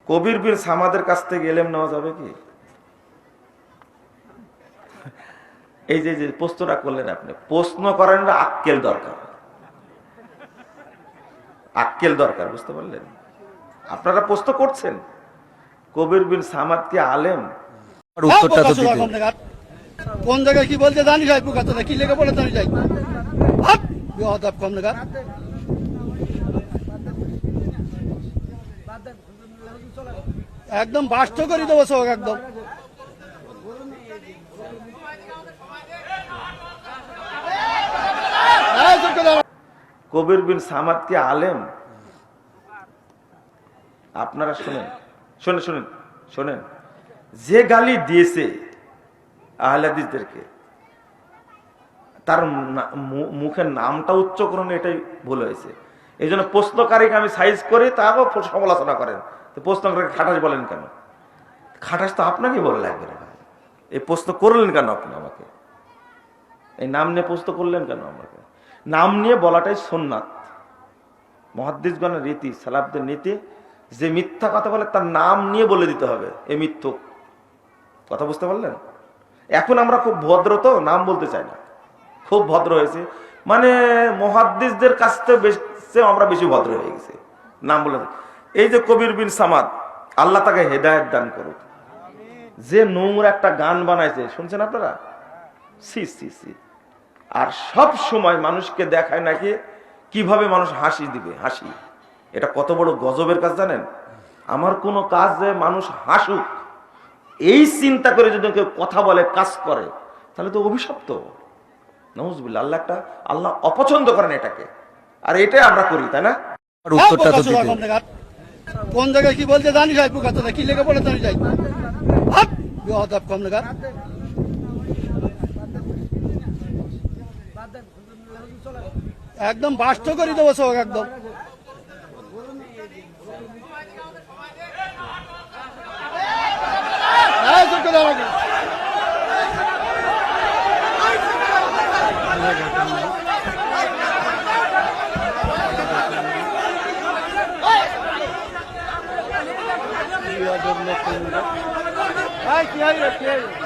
কবির বিন সামাদের কাছ থেকে এলেম নেওয়া যাবে কি? এই যে যে প্রশ্নটা করলেন আপনি, প্রশ্ন করেন আক্কেল দরকার, আক্কেল দরকার, বুঝতে পারলেন? আপনারা প্রশ্ন করছেন কবির বিন সামাদ কি আলেম? উত্তরটা তো দিতে কোন জায়গায় কি বলতে জানি যাই বুকাতে না কি লেগে বলে জানি যাই হাত বিয়াদব কম লাগা একদম বাস্ত করে দেবো সব একদম। কবির বিন সামাদ কি আলেম? আপনারা শুনেন, শোনেন শোনেন শোনেন, যে গালি দিয়েছে আহলে হাদিসদেরকে, তার মুখের নামটা উচ্চকরণ এটাই ভুল হয়েছে। এই জন্য প্রশ্নকারীকে আমি সাইজ করে তারও সমালোচনা করেন। তো প্রশ্নকারীকে খাটাস বলেন কেন? খাটাস তো আপনাকে বলে লাগবে না ভাই। এই প্রশ্ন করলেন কেন আপনি আমাকে? এই নাম নিয়ে প্রশ্ন করলেন কেন আমাকে? নাম নিয়ে বলাটাই সুন্নাত, মুহাদ্দিসগণের রীতি, সালাফদের নীতি। যে মিথ্যা কথা বলে তার নাম নিয়ে বলে দিতে হবে এই মিথ্যুক কথা, বুঝতে পারলেন? এখন আমরা খুব ভদ্র, তো নাম বলতে চাই না, খুব ভদ্র হয়েছে, মানে মুহাদ্দিসদের কাছ থেকে আমরা বেশি ভদ্র হয়ে গেছি, নাম বলে। এই যে কবির বিন সামাদ, আল্লাহ তাকে হেদায়েত দান করুক, যে নোংরা একটা গান বানাইছে, শুনছেন আপনারা? C C C. আর সব সময় মানুষকে দেখায় নাকি কিভাবে মানুষ হাসি দিবে, হাসি। এটা কত বড় গজবের কাজ জানেন? আমার কোনো কাজ যে মানুষ হাসুক এই চিন্তা করে যদি কেউ কথা বলে, কাজ করে, তাহলে তো অভিশপ্ত। নাউজুবিল্লাহ, আল্লাহ একটা, আল্লাহ অপছন্দ করেন এটাকে, আর এটাই আমরা করি, তাই না? উত্তরটা তো দিতে কোন জায়গায় কি বলতে জানি যাই বুকাতে না কি লেগে বলে জানি যাই হাত বিয়াদব কম লাগা একদম বাস্ত করে দেবো সব একদম। কি